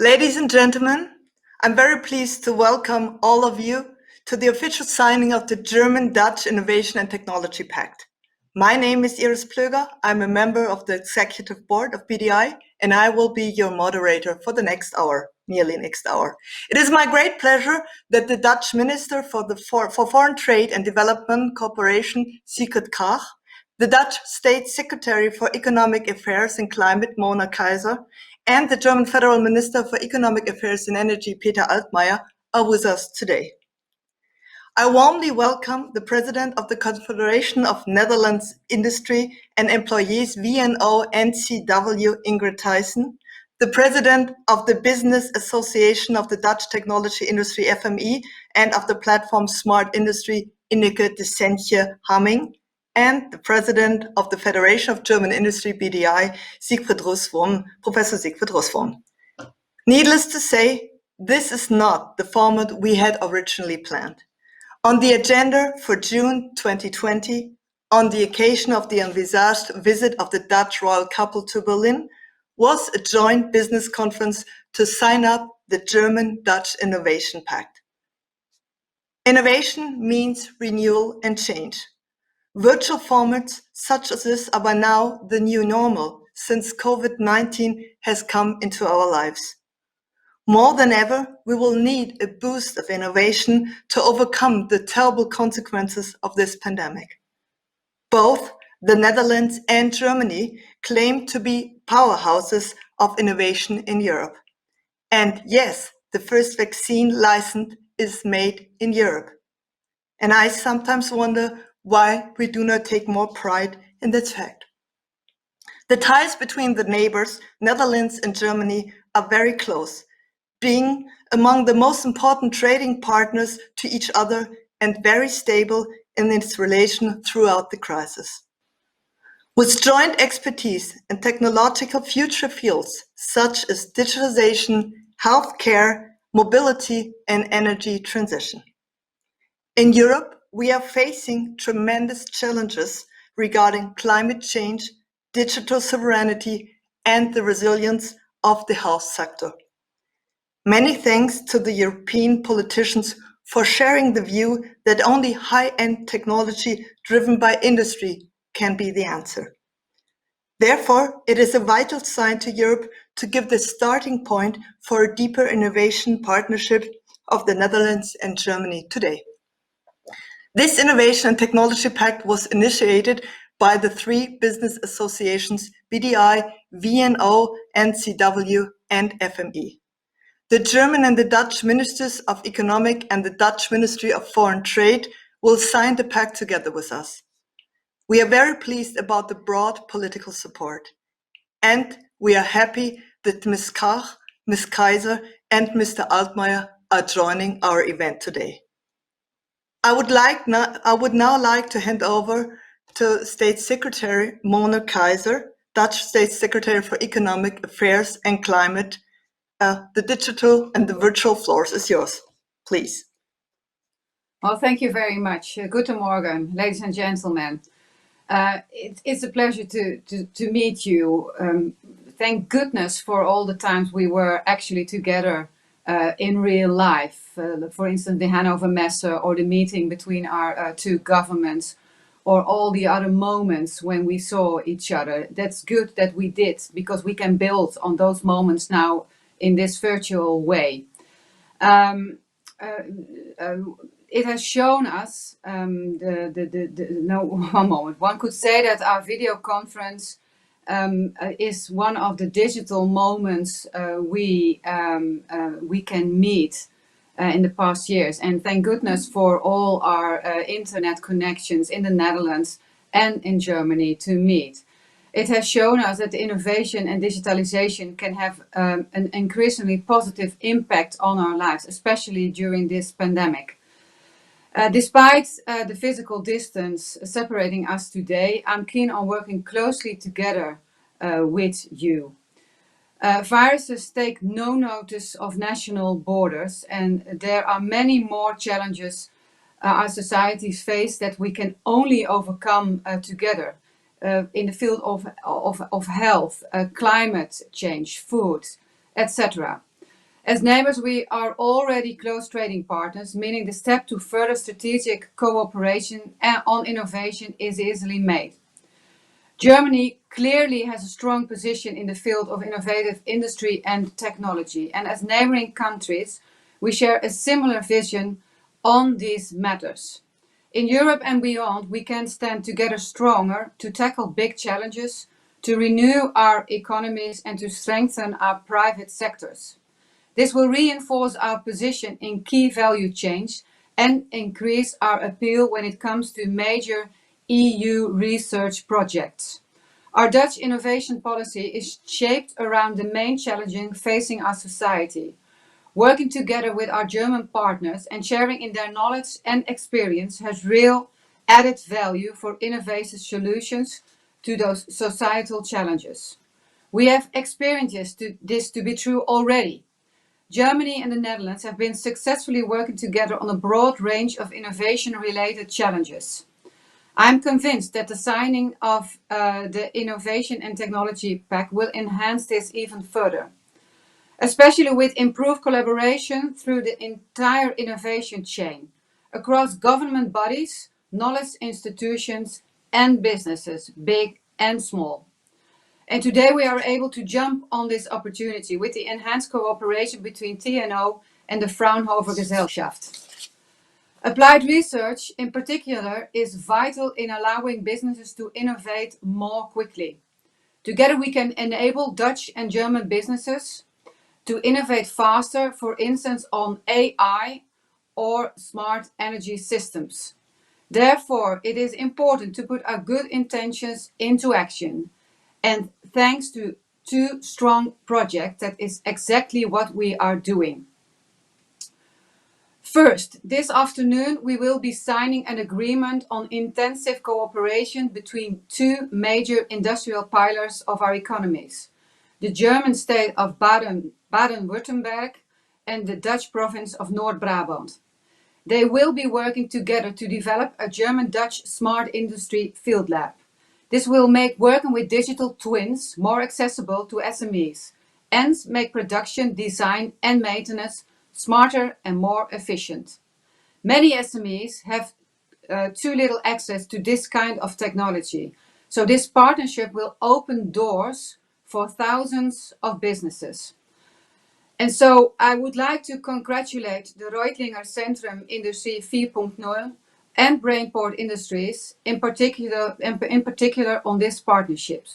Ladies and gentlemen, I'm very pleased to welcome all of you to the official signing of the German-Dutch Innovation and Technology Pact. My name is Iris. I'm a member of the Executive Board of BDI, and I will be your moderator for the next hour, nearly next hour. It is my great pleasure that the Dutch Minister for Foreign Trade and Development Cooperation, Sigrid Kaag, the Dutch State Secretary for Economic Affairs and Climate, Mona Keiser, and the German Federal Minister for Economic Affairs and Energy, Peter Altmaier, are with us today. I warmly welcome the President of the Confederation of Netherlands Industry and Employees VNO-NCW, Ingrid Thijssen, the President of the Business Association of the Dutch Technology Industry, FME, and of the platform Smart Industry, Ineke de Sentje-Hamming, and the President of the Federation of German Industry, BDI, Professor Siegfried Russwurm. Needless to say, this is not the format we had originally planned. On the agenda for June 2020, on the occasion of the envisaged visit of the Dutch royal couple to Berlin, was a joint business conference to sign up the German-Dutch Innovation Pact. Innovation means renewal and change. Virtual formats such as this are by now the new normal since COVID-19 has come into our lives. More than ever, we will need a boost of innovation to overcome the terrible consequences of this pandemic. Both the Netherlands and Germany claim to be powerhouses of innovation in Europe. And yes, the first vaccine license is made in Europe. And I sometimes wonder why we do not take more pride in this fact. The ties between the neighbors, Netherlands and Germany, are very close, being among the most important trading partners to each other and very stable in its relation throughout the crisis. With joint expertise in technological future fields such as digitalization, healthcare, mobility, and energy transition. In Europe, we are facing tremendous challenges regarding climate change, digital sovereignty, and the resilience of the health sector. Many thanks to the European politicians for sharing the view that only high-end technology driven by industry can be the answer. Therefore, it is a vital sign to Europe to give the starting point for a deeper innovation partnership of the Netherlands and Germany today. This Innovation and Technology Pact was initiated by the three business associations BDI, VNO, NCW, and FME. The German and the Dutch Ministers of Economic and the Dutch Ministry of Foreign Trade will sign the pact together with us. We are very pleased about the broad political support. And we are happy that Ms. Kaag, Ms. Keiser, and Mr. Altmaier are joining our event today. I would now like to hand over to State Secretary Mona Keiser, Dutch State Secretary for Economic Affairs and Climate. The digital and the virtual floor is yours, please. Well, thank you very much. Guten Morgen, ladies and gentlemen. It's a pleasure to meet you. Thank goodness for all the times we were actually together in real life. For instance, the Hanover Messe or the meeting between our two governments, or all the other moments when we saw each other. That's good that we did, because we can build on those moments now in this virtual way. It has shown us, one moment. One could say that our video conference is one of the digital moments we can meet in the past years. And thank goodness for all our internet connections in the Netherlands and in Germany to meet. It has shown us that innovation and digitalization can have an increasingly positive impact on our lives, especially during this pandemic. Despite the physical distance separating us today, I'm keen on working closely together with you. Viruses take no notice of national borders, and there are many more challenges our societies face that we can only overcome together in the field of health, climate change, food, etc. As neighbors, we are already close trading partners, meaning the step to further strategic cooperation on innovation is easily made. Germany clearly has a strong position in the field of innovative industry and technology, and as neighboring countries, we share a similar vision on these matters. In Europe and beyond, we can stand together stronger to tackle big challenges, to renew our economies, and to strengthen our private sectors. This will reinforce our position in key value chains and increase our appeal when it comes to major EU research projects. Our Dutch innovation policy is shaped around the main challenges facing our society. Working together with our German partners and sharing in their knowledge and experience has real added value for innovative solutions to those societal challenges. We have experienced this to be true already. Germany and the Netherlands have been successfully working together on a broad range of innovation-related challenges. I'm convinced that the signing of the Innovation and Technology Pact will enhance this even further, especially with improved collaboration through the entire innovation chain, across government bodies, knowledge institutions, and businesses, big and small. And today we are able to jump on this opportunity with the enhanced cooperation between TNO and the Fraunhofer Gesellschaft. Applied research, in particular, is vital in allowing businesses to innovate more quickly. Together we can enable Dutch and German businesses to innovate faster, for instance, on AI or smart energy systems. Therefore, it is important to put our good intentions into action. And thanks to two strong projects, that is exactly what we are doing. First, this afternoon we will be signing an agreement on intensive cooperation between two major industrial pillars of our economies, the German state of Baden-Württemberg and the Dutch province of North Brabant. They will be working together to develop a German-Dutch smart industry field lab. This will make working with digital twins more accessible to SMEs and make production, design and maintenance smarter and more efficient. Many SMEs have too little access to this kind of technology, so this partnership will open doors for thousands of businesses. And so I would like to congratulate the Reutlinger Centrum Industrie 4.0 and Brainport Industries in particular on this partnership.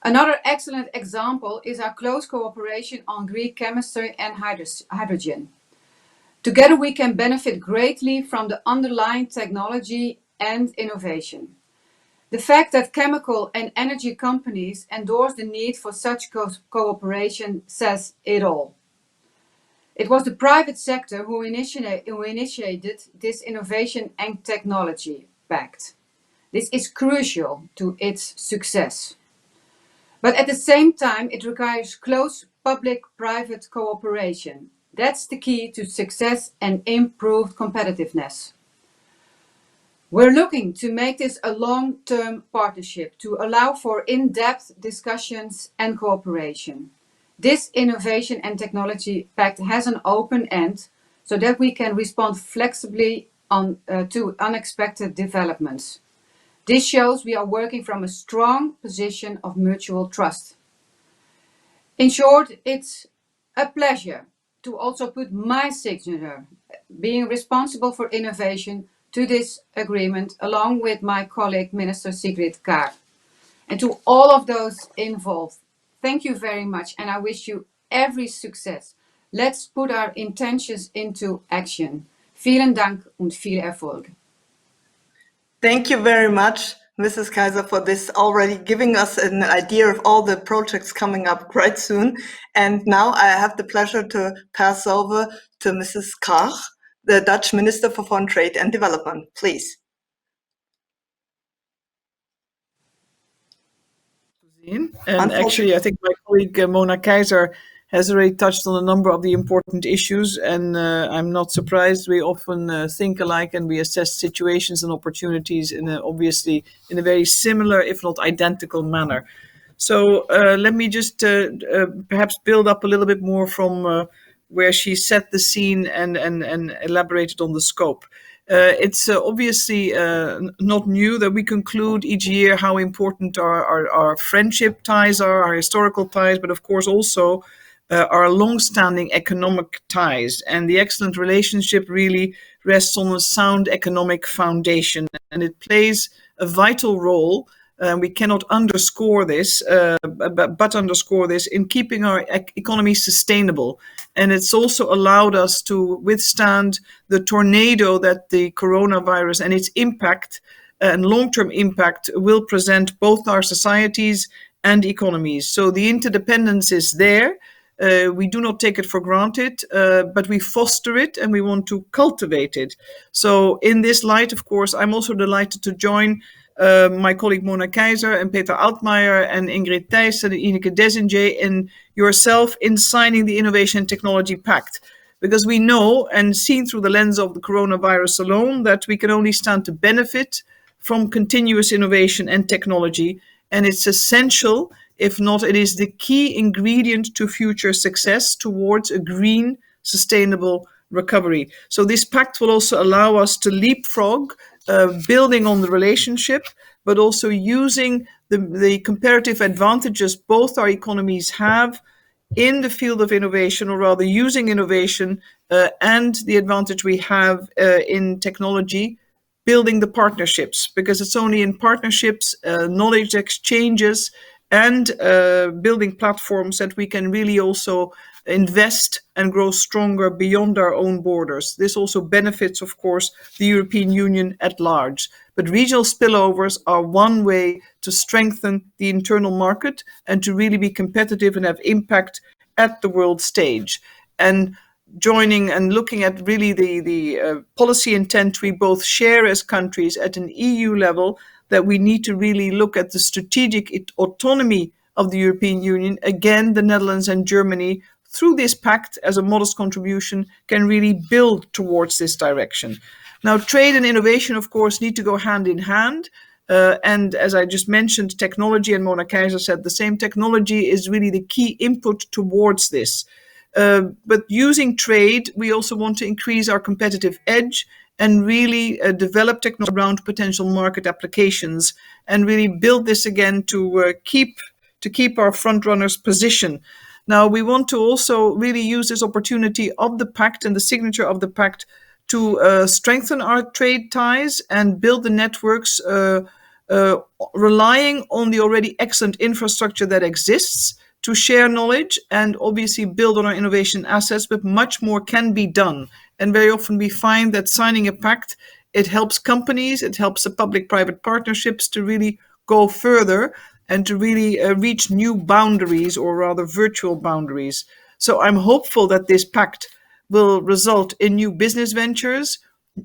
Another excellent example is our close cooperation on green chemistry and hydrogen. Together we can benefit greatly from the underlying technology and innovation. The fact that chemical and energy companies endorse the need for such cooperation says it all. It was the private sector who initiated this Innovation and Technology Pact. This is crucial to its success. But at the same time, it requires close public-private cooperation. That's the key to success and improved competitiveness. We're looking to make this a long-term partnership to allow for in-depth discussions and cooperation. This Innovation and Technology Pact has an open end so that we can respond flexibly to unexpected developments. This shows we are working from a strong position of mutual trust. In short, it's a pleasure to also put my signature, being responsible for innovation, to this agreement, along with my colleague, Minister Sigrid Kaag. And to all of those involved, thank you very much, and I wish you every success. Let's put our intentions into action. Vielen Dank und viel Erfolg. Thank you very much, Mrs. Kaiser, for this already giving us an idea of all the projects coming up quite soon. And now I have the pleasure to pass over to Mrs. Kaag, the Dutch Minister for Foreign Trade and Development. Please. And actually, I think my colleague Mona Keizer has already touched on a number of the important issues, and I'm not surprised. We often think alike, and we assess situations and opportunities obviously in a very similar, if not identical, manner. So let me just perhaps build up a little bit more from where she set the scene and elaborated on the scope. It's obviously not new that we conclude each year how important our friendship ties are, our historical ties, but of course also our long-standing economic ties. And the excellent relationship really rests on a sound economic foundation, and it plays a vital role. We cannot underscore this, but underscore this in keeping our economy sustainable. And it's also allowed us to withstand the tornado that the coronavirus and its impact and long-term impact will present both our societies and economies. So the interdependence is there. We do not take it for granted, but we foster it and we want to cultivate it. So in this light, of course, I'm also delighted to join my colleague Mona Keizer and Peter Altmaier and Ingrid Thijssen and Ineke Desingé and yourself in signing the Innovation and Technology Pact. Because we know, and seen through the lens of the coronavirus alone, that we can only stand to benefit from continuous innovation and technology. And it's essential, if not, it is the key ingredient to future success towards a green, sustainable recovery. So this pact will also allow us to leapfrog, building on the relationship, but also using the comparative advantages both our economies have in the field of innovation, or rather using innovation and the advantage we have in technology, building the partnerships, because it's only in partnerships, knowledge exchanges, and building platforms that we can really also invest and grow stronger beyond our own borders. This also benefits, of course, the European Union at large. But regional spillovers are one way to strengthen the internal market and to really be competitive and have impact at the world stage. And joining and looking at really the policy intent we both share as countries at an EU level, that we need to really look at the strategic autonomy of the European Union. Again, the Netherlands and Germany, through this pact as a modest contribution, can really build towards this direction. Now, trade and innovation, of course, need to go hand in hand. And as I just mentioned, technology, and Mona Keizer said the same, technology is really the key input towards this. But using trade, we also want to increase our competitive edge and really develop technology around potential market applications and really build this again to keep our front runners position. Now, we want to also really use this opportunity of the pact and the signature of the pact to strengthen our trade ties and build the networks relying on the already excellent infrastructure that exists to share knowledge and obviously build on our innovation assets, but much more can be done. And very often we find that signing a pact, it helps companies, it helps the public-private partnerships to really go further and to really reach new boundaries, or rather virtual boundaries. So I'm hopeful that this pact will result in new business ventures,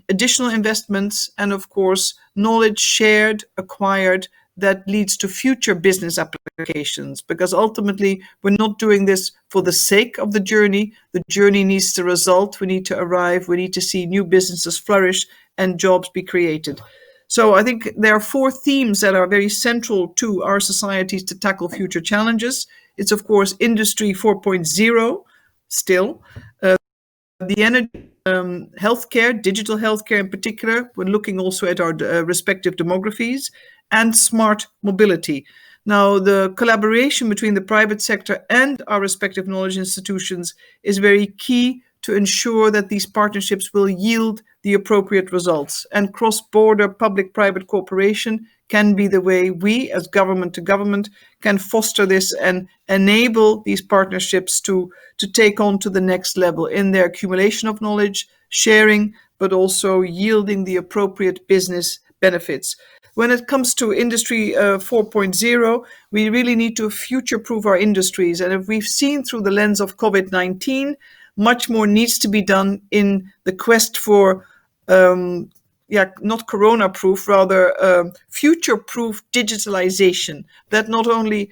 additional investments, and of course, knowledge shared, acquired, that leads to future business applications. Because ultimately, we're not doing this for the sake of the journey. The journey needs to result. We need to arrive. We need to see new businesses flourish and jobs be created. So I think there are 4 themes that are very central to our societies to tackle future challenges. It's, of course, Industry 4.0 still. The energy, healthcare, digital healthcare in particular. We're looking also at our respective demographies, and smart mobility. Now, the collaboration between the private sector and our respective knowledge institutions is very key to ensure that these partnerships will yield the appropriate results. And cross-border public-private cooperation can be the way we, as government to government, can foster this and enable these partnerships to take on to the next level in their accumulation of knowledge, sharing, but also yielding the appropriate business benefits. When it comes to Industry 4.0, we really need to future-proof our industries. And if we've seen through the lens of COVID-19, much more needs to be done in the quest for, not corona-proof, rather future-proof digitalization, that not only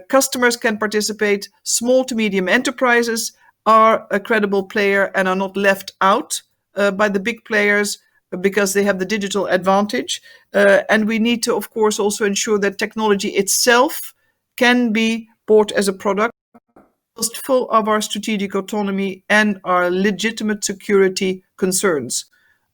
customers can participate, small to medium enterprises are a credible player and are not left out by the big players, because they have the digital advantage. And we need to, of course, also ensure that technology itself can be bought as a product, full of our strategic autonomy and our legitimate security concerns.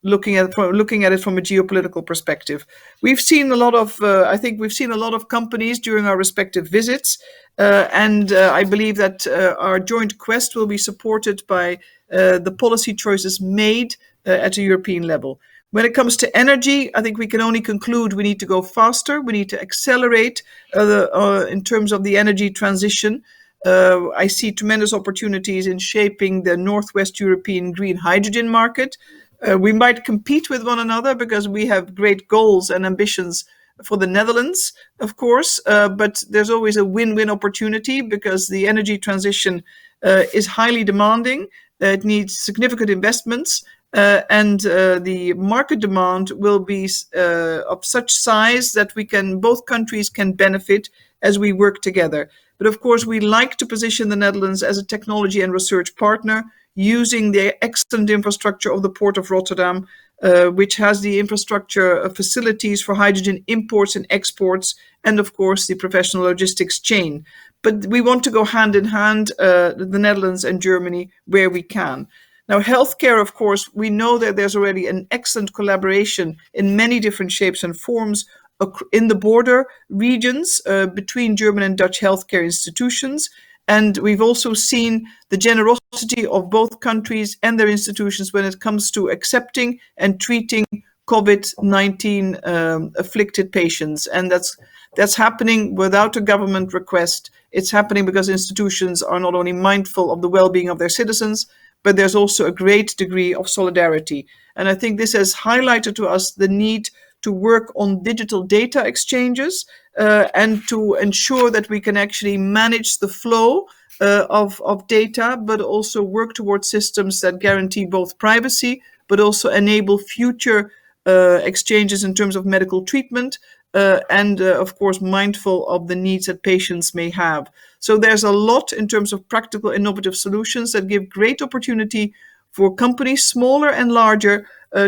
Looking at it from a geopolitical perspective, we've seen a lot of. I think we've seen a lot of companies during our respective visits, and I believe that our joint quest will be supported by the policy choices made at a European level. When it comes to energy, I think we can only conclude we need to go faster. We need to accelerate in terms of the energy transition. I see tremendous opportunities in shaping the Northwest European green hydrogen market. We might compete with one another because we have great goals and ambitions for the Netherlands, of course, but there's always a win-win opportunity because the energy transition is highly demanding. It needs significant investments, and the market demand will be of such size that both countries can benefit as we work together. But of course, we like to position the Netherlands as a technology and research partner, using the excellent infrastructure of the Port of Rotterdam, which has the infrastructure facilities for hydrogen imports and exports, and of course the professional logistics chain. But we want to go hand in hand, the Netherlands and Germany, where we can. Now, healthcare, of course, we know that there's already an excellent collaboration in many different shapes and forms in the border regions between German and Dutch healthcare institutions. And we've also seen the generosity of both countries and their institutions when it comes to accepting and treating COVID-19 afflicted patients. And that's happening without a government request. It's happening because institutions are not only mindful of the well-being of their citizens, but there's also a great degree of solidarity. And I think this has highlighted to us the need to work on digital data exchanges and to ensure that we can actually manage the flow of data, but also work towards systems that guarantee both privacy, but also enable future exchanges in terms of medical treatment, and of course mindful of the needs that patients may have. So there's a lot in terms of practical innovative solutions that give great opportunity for companies, smaller and larger,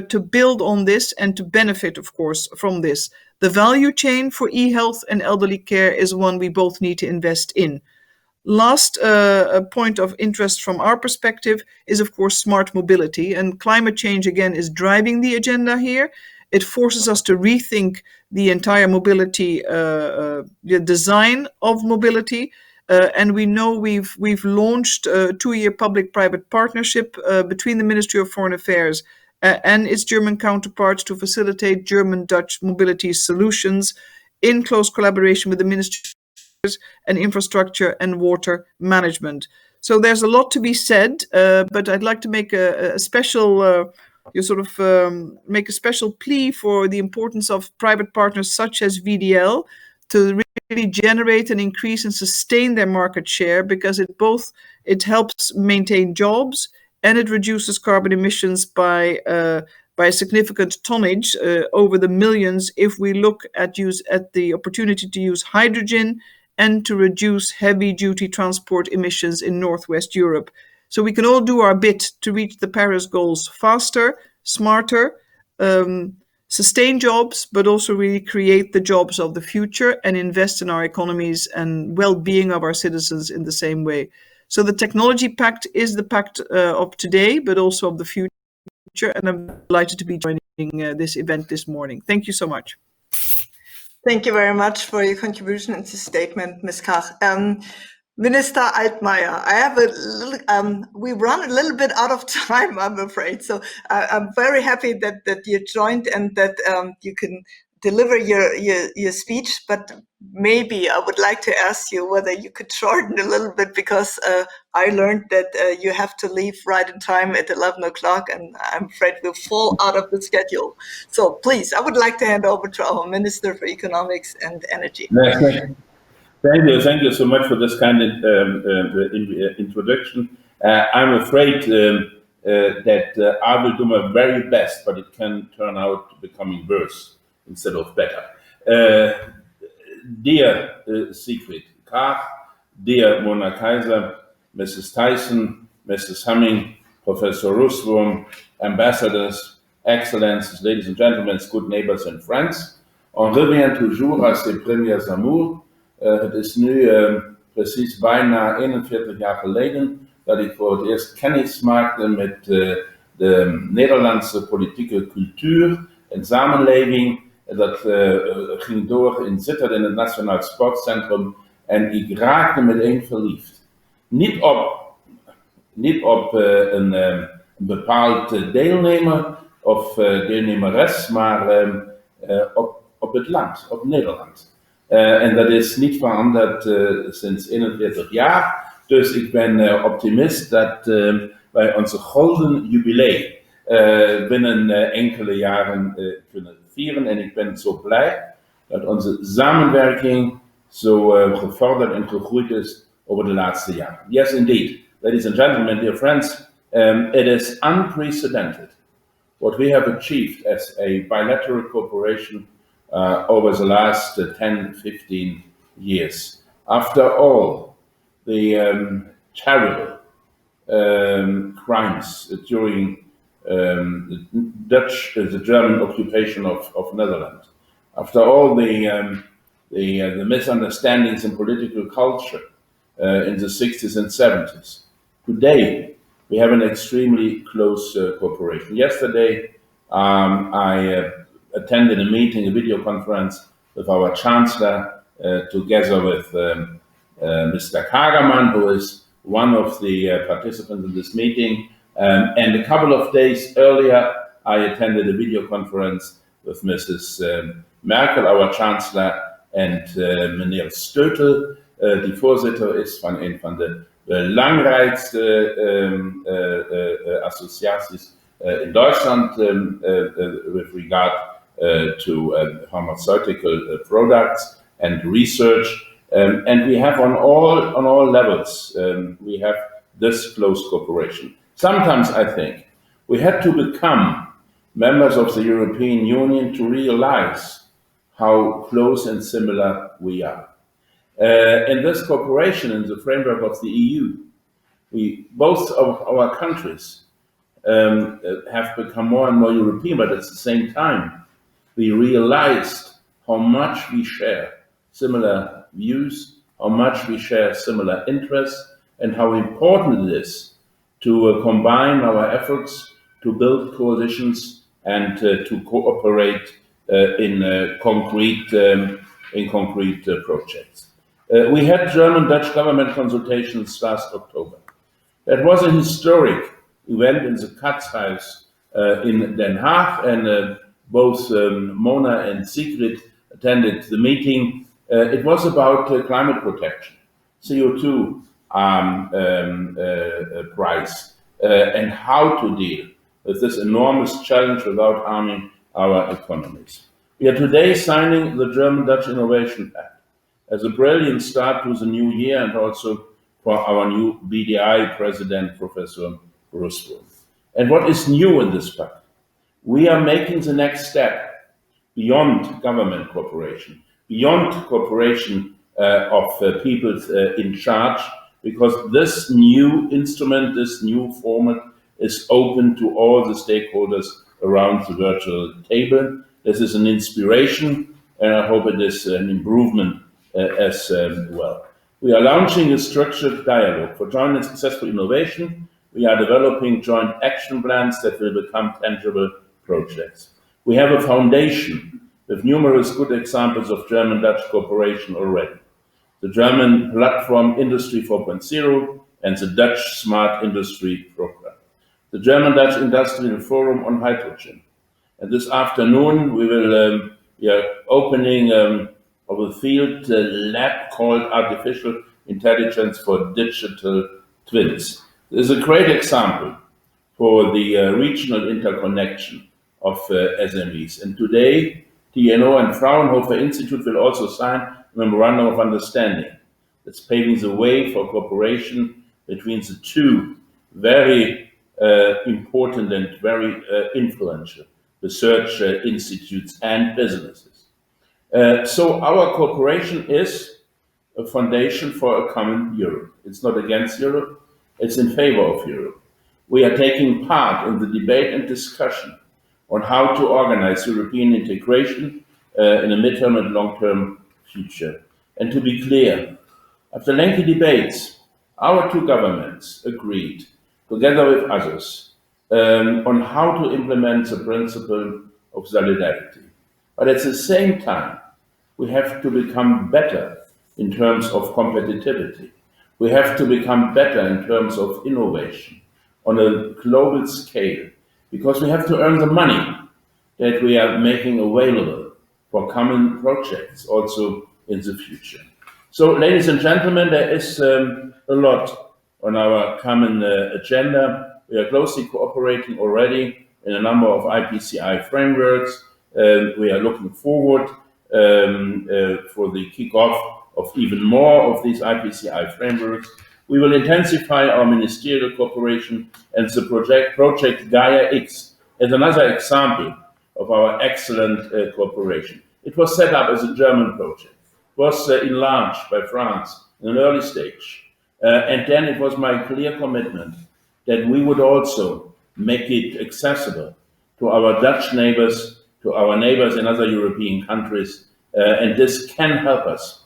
to build on this and to benefit, of course, from this. The value chain for e-health and elderly care is one we both need to invest in. Last point of interest from our perspective is, of course, smart mobility. And climate change, again, is driving the agenda here. It forces us to rethink the entire mobility, the design of mobility. And we know we've launched a 2-year public-private partnership between the Ministry of Foreign Affairs and its German counterparts to facilitate German-Dutch mobility solutions in close collaboration with the Ministry and Infrastructure and Water Management. So there's a lot to be said, but I'd like to make a special make a special plea for the importance of private partners such as VDL to really generate an increase and sustain their market share, because it helps maintain jobs and it reduces carbon emissions by a significant tonnage over the millions if we look at the opportunity to use hydrogen and to reduce heavy-duty transport emissions in Northwest Europe. So we can all do our bit to reach the Paris goals faster, smarter, sustain jobs, but also really create the jobs of the future and invest in our economies and well-being of our citizens in the same way. So the Technology Pact is the pact of today, but also of the future. And I'm delighted to be joining this event this morning. Thank you so much. Thank you very much for your contribution and this statement, Ms. Kach. Minister Altmaier, I have a little, we run a little bit out of time, I'm afraid. So I'm very happy that you joined and that you can deliver your speech, but maybe I would like to ask you whether you could shorten a little bit, because I learned that you have to leave right in time at 11 o'clock, and I'm afraid we'll fall out of the schedule. So please, I would like to hand over to our Minister for Economics and Energy. Thank you so much for this kind of introduction. I'm afraid that I will do my very best, but it can turn out becoming worse instead of better. Dear Siegfried Krach, dear Mona Kaiser, Mrs. Tyson, Mrs. Hamming, Professor Russwurm, ambassadors, excellences, ladies and gentlemen, good neighbors and friends, on revient toujours à ses premiers amours. Het is nu precies bijna 41 jaar geleden dat ik voor het eerst kennis maakte met de Nederlandse politieke cultuur en samenleving. Dat ging door in Zittert in het Nationaal Sportcentrum en ik raakte meteen verliefd. Niet op een bepaald deelnemer of deelnemeres, maar op het land, op Nederland. En dat is niet veranderd sinds 41 jaar. Dus ik ben optimist dat wij onze golden jubilee binnen enkele jaren kunnen vieren. En ik ben zo blij dat onze samenwerking zo gevorderd en gegroeid is over de laatste jaren. Yes, indeed. Ladies and gentlemen, dear friends, it is unprecedented what we have achieved as a bilateral cooperation over the last 10, 15 years. After all the terrible crimes during the German occupation of Netherlands, after all the misunderstandings in political culture in the 60s and 70s, today we have an extremely close cooperation. Yesterday I attended a meeting, a video conference with our Chancellor, together with Mr. Kagermann, who is one of the participants in this meeting. And a couple of days earlier, I attended a video conference with Mrs. Merkel, our Chancellor, and meneer Steutel, die voorzitter is van een van de belangrijkste associaties in Deutschland with regard to pharmaceutical products and research. And we have on all levels, we have this close cooperation. Sometimes I think we had to become members of the European Union to realize how close and similar we are. In this cooperation, in the framework of the EU, both of our countries have become more and more European, but at the same time, we realized how much we share similar views, how much we share similar interests, and how important it is to combine our efforts to build coalitions and to cooperate in concrete projects. We had German-Dutch government consultations last October. That was a historic event in the Katshuis in Den Haag, and both Mona and Sigrid attended the meeting. It was about climate protection, CO2 price, and how to deal with this enormous challenge without harming our economies. We are today signing the German-Dutch Innovation Pact as a brilliant start to the new year, and also for our new BDI president, Professor Rusbro. And what is new in this pact? We are making the next step beyond government cooperation, beyond cooperation of people in charge, because this new instrument, this new format is open to all the stakeholders around the virtual table. This is an inspiration, and I hope it is an improvement as well. We are launching a structured dialogue for joint and successful innovation. We are developing joint action plans that will become tangible projects. We have a foundation with numerous good examples of German-Dutch cooperation already. The German platform Industrie 4.0 and the Dutch Smart Industry Program. The German-Dutch Industrial Forum on Hydrogen. And this afternoon we will be opening of a field lab called Artificial Intelligence for Digital Twins. This is a great example for the regional interconnection of SMEs. And today, TNO and Fraunhofer Institute will also sign a memorandum of understanding that's paving the way for cooperation between the two very important and very influential research institutes and businesses. So our cooperation is a foundation for a common Europe. It's not against Europe, it's in favor of Europe. We are taking part in the debate and discussion on how to organize European integration in a midterm and long-term future. And to be clear, after lengthy debates, our two governments agreed, together with others, on how to implement the principle of solidarity. But at the same time, we have to become better in terms of competitivity. We have to become better in terms of innovation on a global scale, because we have to earn the money that we are making available for common projects also in the future. So, ladies and gentlemen, there is a lot on our common agenda. We are closely cooperating already in a number of IPCI frameworks. We are looking forward for the kickoff of even more of these IPCI frameworks. We will intensify our ministerial cooperation, and the project Gaia X is another example of our excellent cooperation. It was set up as a German project, was enlarged by France in an early stage, and then it was my clear commitment that we would also make it accessible to our Dutch neighbors, to our neighbors in other European countries, and this can help us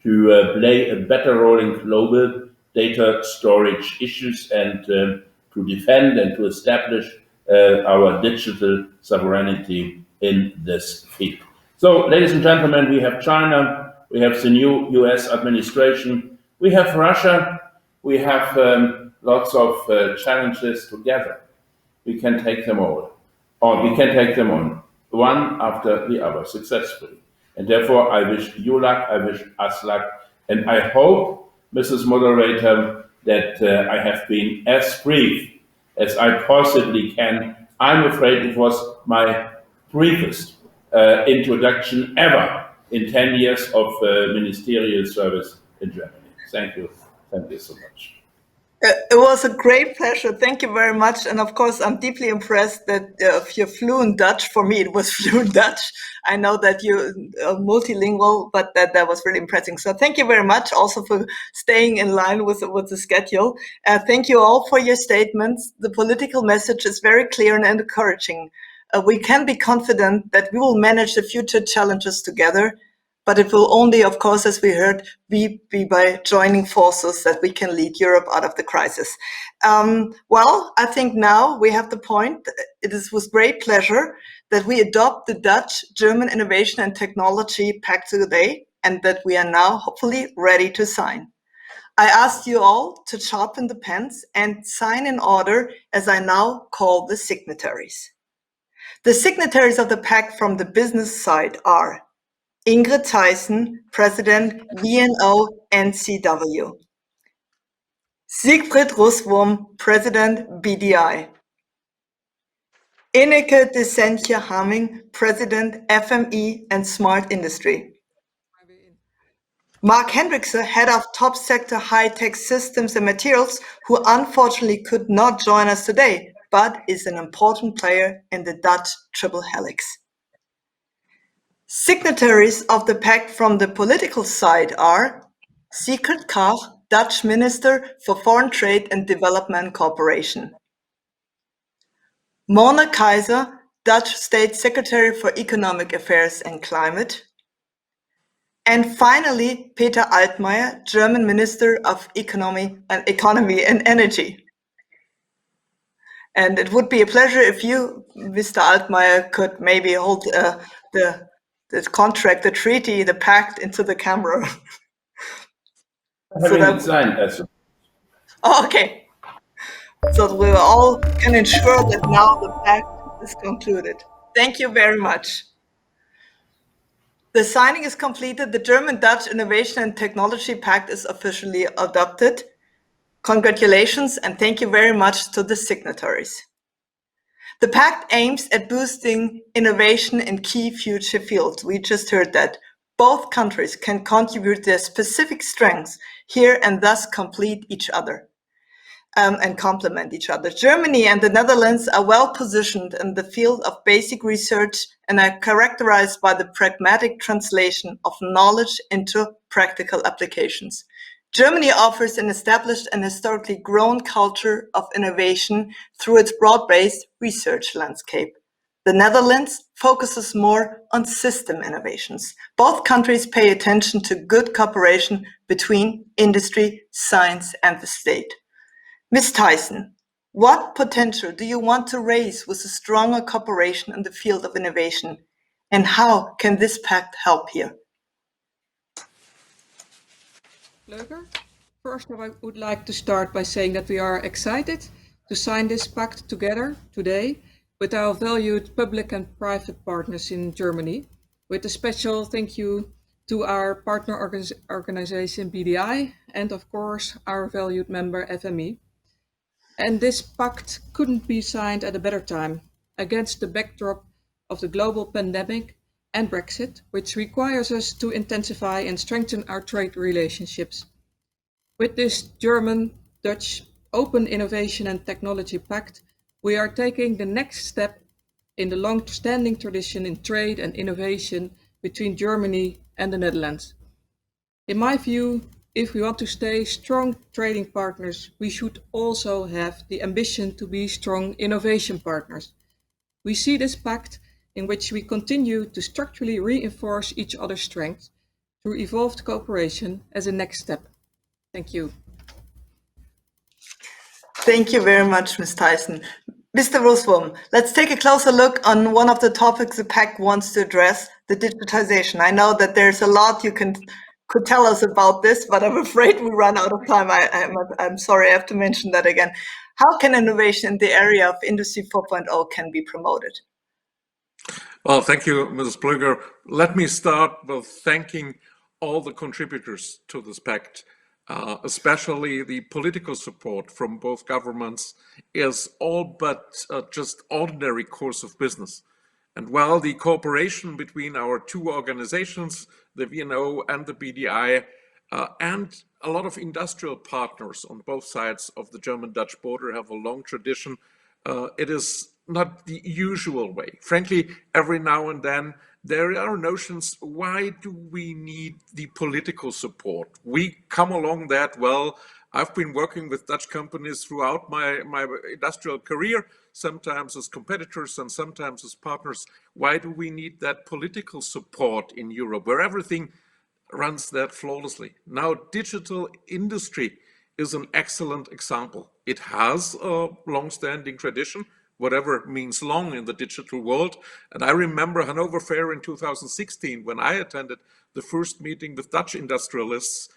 to play a better role in global data storage issues and to defend and to establish our digital sovereignty in this field. So, ladies and gentlemen, we have China, we have the new US administration, we have Russia, we have lots of challenges together. We can take them all, or we can take them on, one after the other, successfully. And therefore, I wish you luck, I wish us luck, and I hope, Mrs. Moderator, that I have been as brief as I possibly can. I'm afraid it was my briefest introduction ever in 10 years of ministerial service in Germany. Thank you. Thank you so much. It was a great pleasure. Thank you very much. And of course, I'm deeply impressed that you're fluent Dutch. For me, it was fluent Dutch. I know that you're multilingual, but that was really impressive. So thank you very much also for staying in line with the schedule. Thank you all for your statements. The political message is very clear and encouraging. We can be confident that we will manage the future challenges together. But it will only, of course, as we heard, be by joining forces that we can lead Europe out of the crisis. Well, I think now we have the point. It is with great pleasure that we adopt the Dutch-German Innovation and Technology Pact today, and that we are now hopefully ready to sign. I asked you all to sharpen the pens and sign in order, as I now call the signatories. The signatories of the pact from the business side are Ingrid Thijssen, President, VNO-NCW. Siegfried Russwurm, President, BDI. Ineke de Sentje-Haming, President, FME and Smart Industry. Mark Hendriksen, Head of Top Sector High-Tech Systems and Materials, who unfortunately could not join us today, but is an important player in the Dutch triple helix. Signatories of the pact from the political side are Sigrid Kaag, Dutch Minister for Foreign Trade and Development Cooperation. Mona Keiser, Dutch State Secretary for Economic Affairs and Climate. And finally, Peter Altmaier, German Minister of Economy and Energy. And it would be a pleasure if you, Mr. Altmaier, could maybe hold the contract, the treaty, the pact into the camera. Okay. So we all can ensure that now the pact is concluded. Thank you very much. The signing is completed. The German-Dutch Innovation and Technology Pact is officially adopted. Congratulations and thank you very much to the signatories. The pact aims at boosting innovation in key future fields. We just heard that. Both countries can contribute their specific strengths here and thus complete each other and complement each other. Germany and the Netherlands are well positioned in the field of basic research and are characterized by the pragmatic translation of knowledge into practical applications. Germany offers an established and historically grown culture of innovation through its broad-based research landscape. The Netherlands focuses more on system innovations. Both countries pay attention to good cooperation between industry, science, and the state. Ms. Thyssen, what potential do you want to raise with a stronger cooperation in the field of innovation? And how can this pact help here? Leuker. First, I would like to start by saying that we are excited to sign this pact together today with our valued public and private partners in Germany, with a special thank you to our partner organization BDI and of course our valued member FME. And this pact couldn't be signed at a better time against the backdrop of the global pandemic and Brexit, which requires us to intensify and strengthen our trade relationships. With this German-Dutch Open Innovation and Technology Pact, we are taking the next step in the long-standing tradition in trade and innovation between Germany and the Netherlands. In my view, if we want to stay strong trading partners, we should also have the ambition to be strong innovation partners. We see this pact in which we continue to structurally reinforce each other's strengths through evolved cooperation as a next step. Thank you. Thank you very much, Ms. Thyssen. Mr. Roswom, let's take a closer look on one of the topics the pact wants to address, the digitization. I know that there's a lot you could tell us about this, but I'm afraid we run out of time. I'm sorry, I have to mention that again. How can innovation in the area of Industry 4.0 can be promoted? Well, thank you, Mrs. Plöger. Let me start with thanking all the contributors to this pact. Especially the political support from both governments is all but just ordinary course of business. And while the cooperation between our two organizations, the VNO and the BDI, and a lot of industrial partners on both sides of the German-Dutch border have a long tradition, it is not the usual way. Frankly, every now and then, there are notions, why do we need the political support? We come along that well. I've been working with Dutch companies throughout my industrial career, sometimes as competitors and sometimes as partners. Why do we need that political support in Europe, where everything runs that flawlessly? Now, digital industry is an excellent example. It has a long-standing tradition, whatever means long in the digital world. And I remember Hanover Fair in 2016 when I attended the first meeting with Dutch industrialists,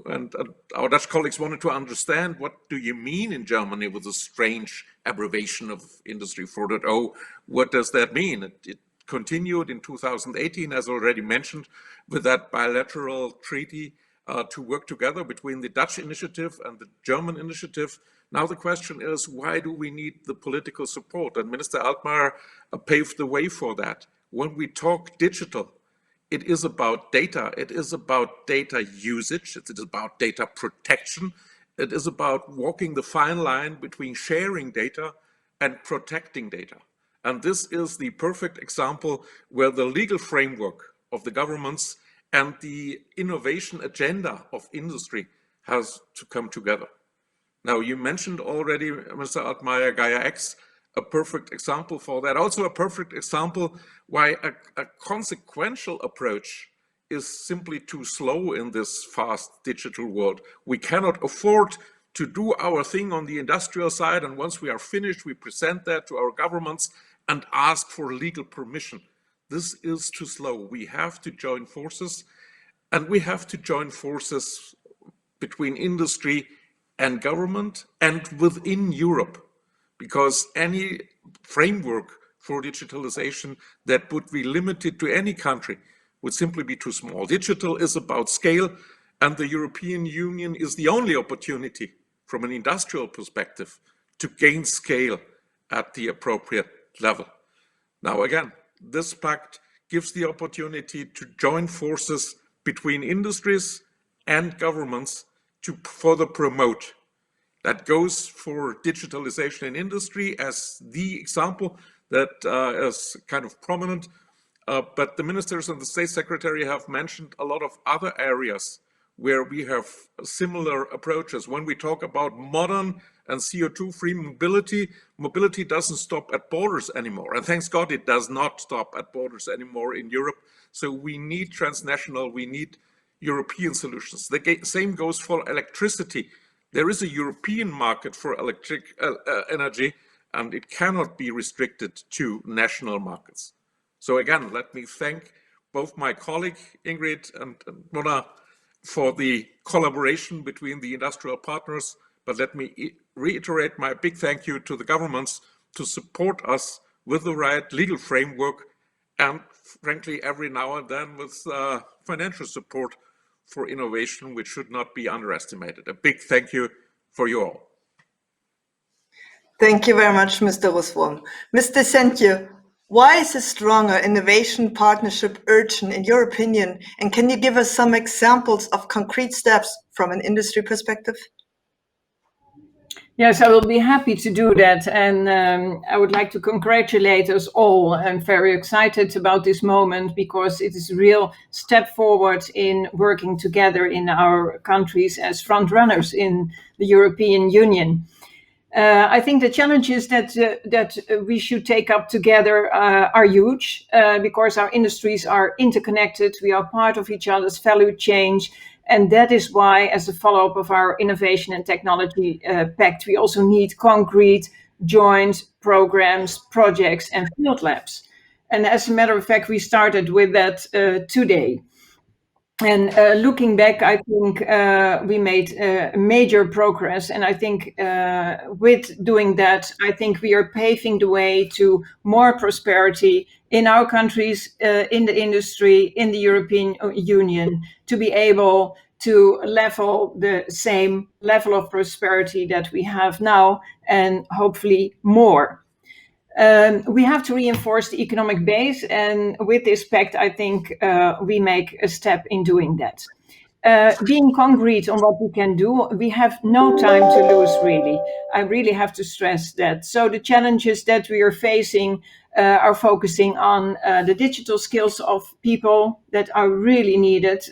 and our Dutch colleagues wanted to understand, what do you mean in Germany with a strange abbreviation of Industry 4.0? What does that mean? It continued in 2018, as already mentioned, with that bilateral treaty to work together between the Dutch initiative and the German initiative. Now the question is, why do we need the political support? And Minister Altmaier paved the way for that. When we talk digital, it is about data. It is about data usage. It is about data protection. It is about walking the fine line between sharing data and protecting data. And this is the perfect example where the legal framework of the governments and the innovation agenda of industry has to come together. Now, you mentioned already, Mr. Altmaier, Gaia X, a perfect example for that. Also a perfect example why a consequential approach is simply too slow in this fast digital world. We cannot afford to do our thing on the industrial side, and once we are finished, we present that to our governments and ask for legal permission. This is too slow. We have to join forces, and we have to join forces between industry and government and within Europe, because any framework for digitalization that would be limited to any country would simply be too small. Digital is about scale, and the European Union is the only opportunity from an industrial perspective to gain scale at the appropriate level. Now again, this pact gives the opportunity to join forces between industries and governments to further promote. That goes for digitalization in industry as the example that is kind of prominent, but the ministers and the state secretary have mentioned a lot of other areas where we have similar approaches. When we talk about modern and CO2-free mobility, mobility doesn't stop at borders anymore. And thanks God it does not stop at borders anymore in Europe. So we need transnational, we need European solutions. The same goes for electricity. There is a European market for electric energy, and it cannot be restricted to national markets. So again, let me thank both my colleague Ingrid and Mona for the collaboration between the industrial partners, but let me reiterate my big thank you to the governments to support us with the right legal framework and frankly every now and then with financial support for innovation, which should not be underestimated. A big thank you for you all. Thank you very much, Mr. Ruswurm. Mr. Sentje, why is a stronger innovation partnership urgent in your opinion? And can you give us some examples of concrete steps from an industry perspective? Yes, I will be happy to do that. And I would like to congratulate us all. I'm very excited about this moment because it is a real step forward in working together in our countries as front runners in the European Union. I think the challenges that we should take up together are huge because our industries are interconnected. We are part of each other's value chain. And that is why, as a follow-up of our Innovation and Technology Pact, we also need concrete, joint programs, projects, and field labs. And as a matter of fact, we started with that today. And looking back, I think we made major progress. And I think with doing that, I think we are paving the way to more prosperity in our countries, in the industry, in the European Union, to be able to level the same level of prosperity that we have now and hopefully more. We have to reinforce the economic base, and with this pact, I think we make a step in doing that. Being concrete on what we can do, we have no time to lose, really. I really have to stress that. So the challenges that we are facing are focusing on the digital skills of people that are really needed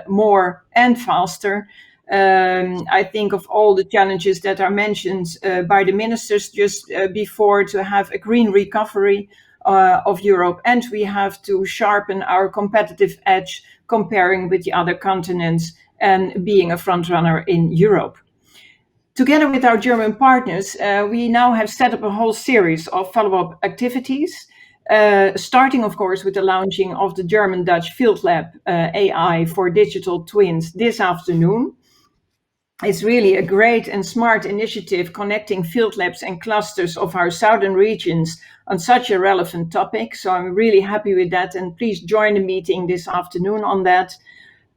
more and faster. I think of all the challenges that are mentioned by the ministers just before, to have a green recovery of Europe, and we have to sharpen our competitive edge comparing with the other continents and being a front runner in Europe. Together with our German partners, we now have set up a whole series of follow-up activities, starting, of course, with the launching of the German-Dutch Field Lab AI for Digital Twins this afternoon. It's really a great and smart initiative connecting field labs and clusters of our southern regions on such a relevant topic. So I'm really happy with that, and please join the meeting this afternoon on that.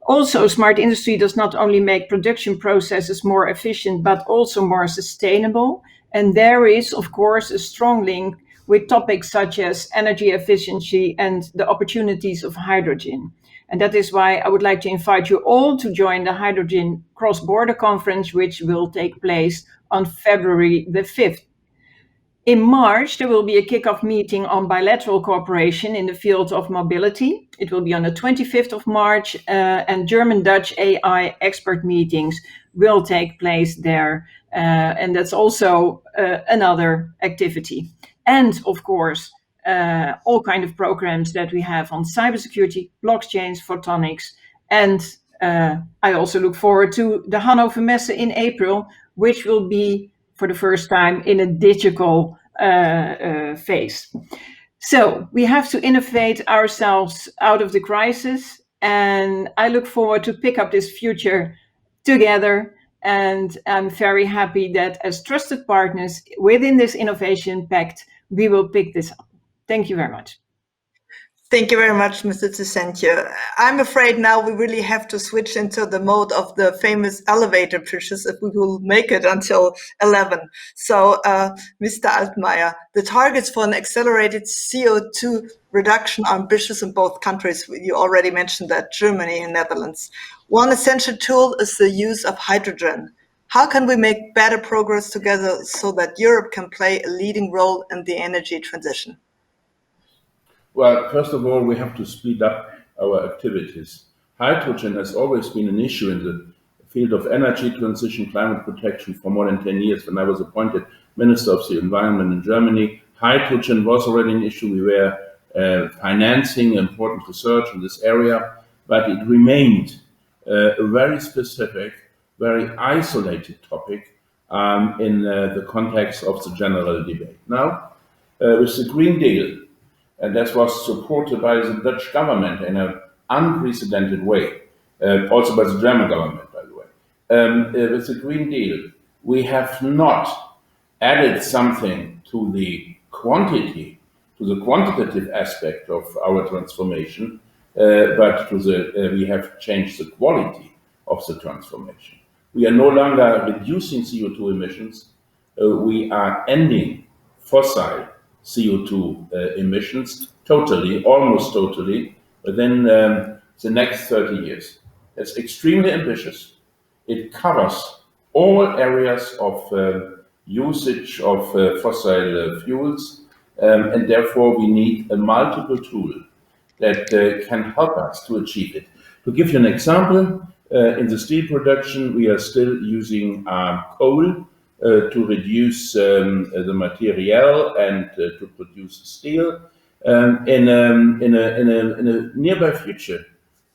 Also, smart industry does not only make production processes more efficient, but also more sustainable. And there is, of course, a strong link with topics such as energy efficiency and the opportunities of hydrogen. And that is why I would like to invite you all to join the Hydrogen Cross-Border Conference, which will take place on February the 5th. In March, there will be a kickoff meeting on bilateral cooperation in the field of mobility. It will be on the 25th of March, and German-Dutch AI expert meetings will take place there. And that's also another activity. And of course, all kind of programs that we have on cybersecurity, blockchains, photonics. And I also look forward to the Hannover Messe in April, which will be for the first time in a digital phase. So we have to innovate ourselves out of the crisis, and I look forward to pick up this future together. And I'm very happy that as trusted partners within this Innovation Pact, we will pick this up. Thank you very much. Thank you very much, Mr. Tsesentje. I'm afraid now we really have to switch into the mode of the famous elevator pitches if we will make it until 11. So, Mr. Altmaier, the targets for an accelerated CO2 reduction are ambitious in both countries. You already mentioned that, Germany and Netherlands. One essential tool is the use of hydrogen. How can we make better progress together so that Europe can play a leading role in the energy transition? Well, first of all, we have to speed up our activities. Hydrogen has always been an issue in the field of energy transition, climate protection for more than 10 years. When I was appointed Minister of the Environment in Germany, hydrogen was already an issue. We were financing important research in this area, but it remained a very specific, very isolated topic in the context of the general debate. Now, with the Green Deal, and that was supported by the Dutch government in an unprecedented way, also by the German government, by the way. With the Green Deal, we have not added something to the quantity, to the quantitative aspect of our transformation, but to we have changed the quality of the transformation. We are no longer reducing CO2 emissions, we are ending fossil CO2 emissions totally, almost totally, within the next 30 years. It's extremely ambitious. It covers all areas of usage of fossil fuels, and therefore we need a multiple tool that can help us to achieve it. To give you an example, in the steel production, we are still using coal to reduce the material and to produce steel. In a nearby future,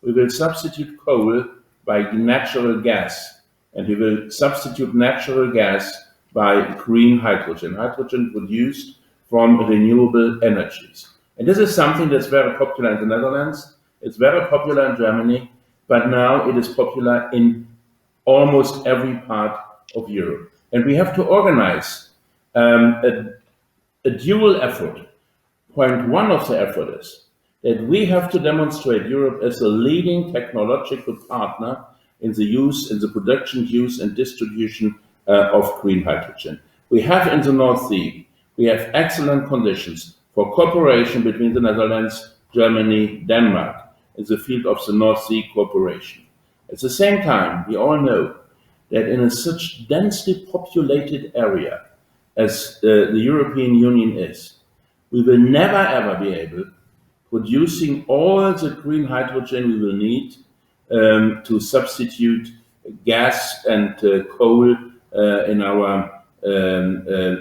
we will substitute coal by natural gas, and we will substitute natural gas by green hydrogen, hydrogen produced from renewable energies. And this is something that's very popular in the Netherlands, it's very popular in Germany, but now it is popular in almost every part of Europe. And we have to organize a dual effort. Point one of the effort is that we have to demonstrate Europe as a leading technological partner in the use, in the production, use, and distribution of green hydrogen. We have in the North Sea, we have excellent conditions for cooperation between the Netherlands, Germany, Denmark, in the field of the North Sea cooperation. At the same time, we all know that in a such densely populated area as the European Union is, we will never ever be able producing all the green hydrogen we will need to substitute gas and coal in our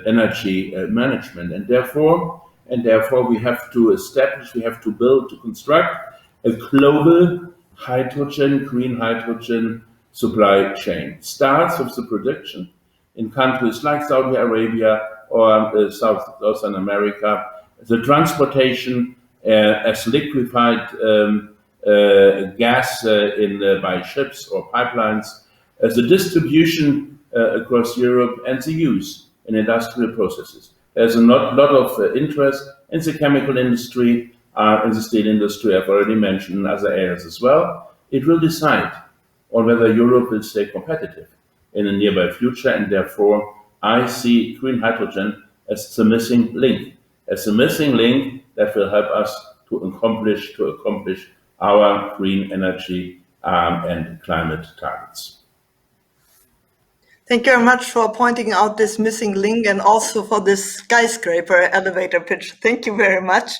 energy management. And therefore we have to establish, we have to build, to construct a global hydrogen, green hydrogen supply chain. Starts with the production in countries like Saudi Arabia or Southern America, the transportation as liquefied gas by ships or pipelines, the distribution across Europe, and the use in industrial processes. There's a lot of interest in the chemical industry, in the steel industry, I've already mentioned, in other areas as well. It will decide on whether Europe will stay competitive in the nearby future, and therefore I see green hydrogen as the missing link, that will help us to accomplish our green energy and climate targets. Thank you very much for pointing out this missing link and also for this skyscraper elevator pitch. Thank you very much.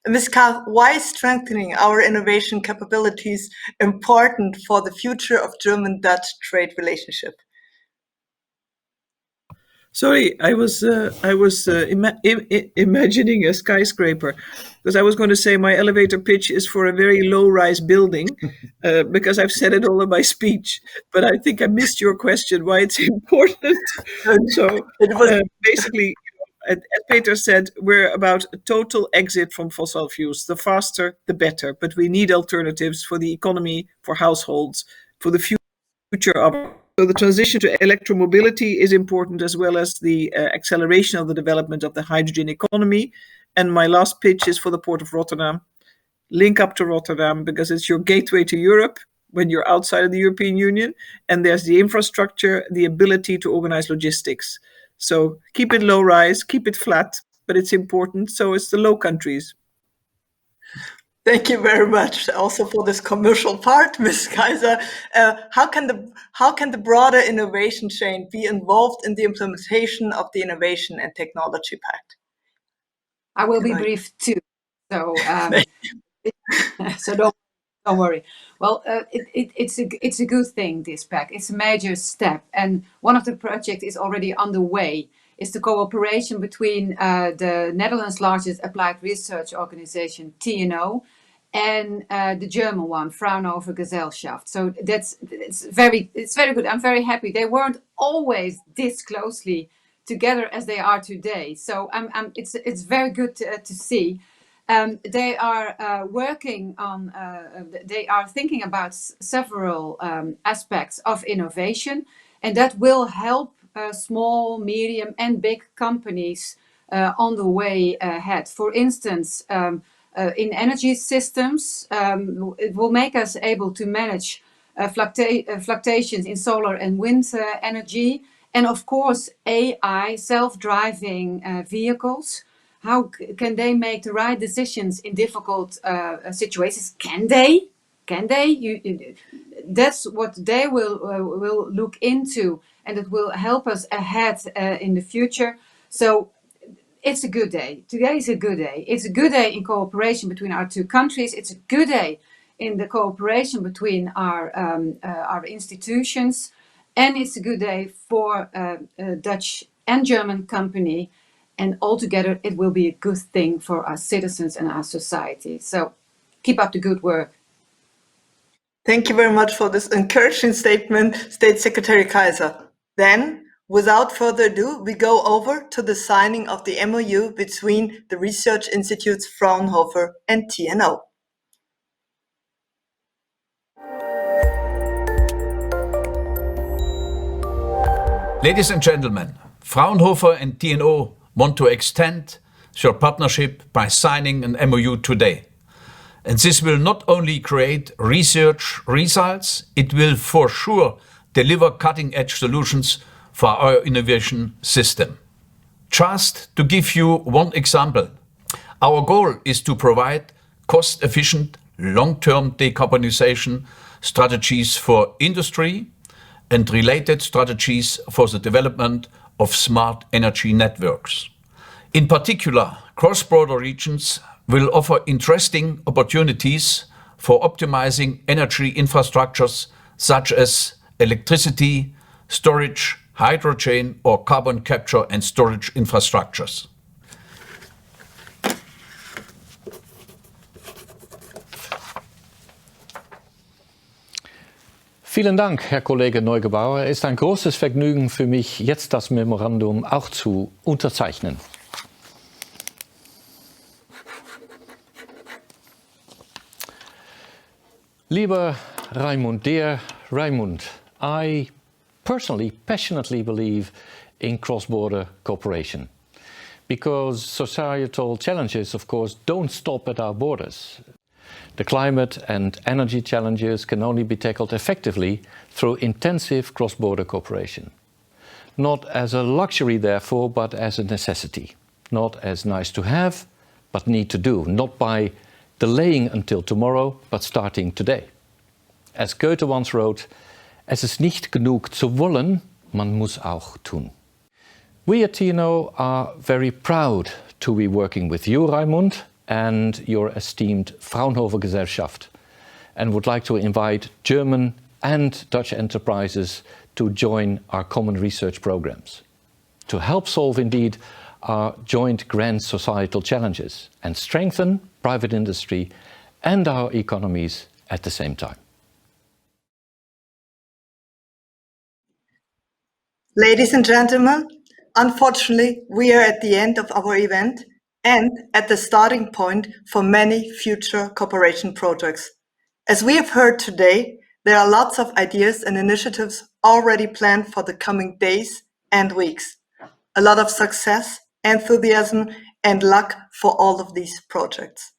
Ms. Kahr, why is strengthening our innovation capabilities important for the future of German-Dutch trade relationship? Sorry, I was imagining a skyscraper, because I was going to say my elevator pitch is for a very low-rise building, because I've said it all in my speech. But I think I missed your question, why it's important. So basically, as Peter said, we're about a total exit from fossil fuels. The faster, the better. But we need alternatives for the economy, for households, for the future of. So the transition to electromobility is important, as well as the acceleration of the development of the hydrogen economy. And my last pitch is for the Port of Rotterdam. Link up to Rotterdam, because it's your gateway to Europe when you're outside of the European Union. And there's the infrastructure, the ability to organize logistics. So keep it low rise, keep it flat, but it's important. So it's the low countries. Thank you very much also for this commercial part, Ms. Kaiser. How can the broader innovation chain be involved in the implementation of the Innovation and Technology Pact? I will be brief too. So, so don't Don't worry. Well, it's a good thing, this pact. It's a major step. And one of the projects is already underway. It's the cooperation between the Netherlands' largest applied research organization, TNO, and the German one, Fraunhofer Gesellschaft. So it's very good. I'm very happy. They weren't always this closely together as they are today. So it's very good to see. They are working on. They are thinking about several aspects of innovation, and that will help small, medium, and big companies on the way ahead. For instance, in energy systems, it will make us able to manage fluctuations in solar and wind energy, and of course, AI, self-driving vehicles. How can they make the right decisions in difficult situations? Can they? That's what they will look into, and it will help us ahead in the future. So it's a good day. Today is a good day. It's a good day in cooperation between our two countries. It's a good day in the cooperation between our institutions, and it's a good day for Dutch and German company. And altogether, it will be a good thing for our citizens and our society. So keep up the good work. Thank you very much for this encouraging statement, State Secretary Kaiser. Then, without further ado, we go over to the signing of the MOU between the research institutes Fraunhofer and TNO. Ladies and gentlemen, Fraunhofer and TNO want to extend their partnership by signing an MOU today. And this will not only create research results, it will for sure deliver cutting-edge solutions for our innovation system. Just to give you one example, our goal is to provide cost-efficient, long-term decarbonization strategies for industry and related strategies for the development of smart energy networks. In particular, cross-border regions will offer interesting opportunities for optimizing energy infrastructures such as electricity, storage, hydrogen, or carbon capture and storage infrastructures. Vielen Dank, Herr Kollege Neugebauer. Es ist ein großes Vergnügen für mich, jetzt das Memorandum auch zu unterzeichnen. Lieber Raimund, dear Raimund, I personally, passionately believe in cross-border cooperation because societal challenges, of course, don't stop at our borders. The climate and energy challenges can only be tackled effectively through intensive cross-border cooperation. Not as a luxury, therefore, but as a necessity. Not as nice to have, but need to do. Not by delaying until tomorrow, but starting today. As Goethe once wrote, es ist nicht genug zu wollen, man muss auch tun. We at TNO are very proud to be working with you, Raimund, and your esteemed Fraunhofer Gesellschaft, and would like to invite German and Dutch enterprises to join our common research programs, to help solve indeed our joint grand societal challenges and strengthen private industry and our economies at the same time. Ladies and gentlemen, unfortunately, we are at the end of our event and at the starting point for many future cooperation projects. As we have heard today, there are lots of ideas and initiatives already planned for the coming days and weeks. A lot of success, enthusiasm, and luck for all of these projects.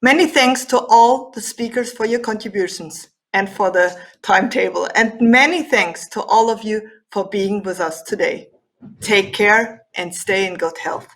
Many thanks to all the speakers for your contributions and for the timetable, and many thanks to all of you for being with us today. Take care and stay in good health.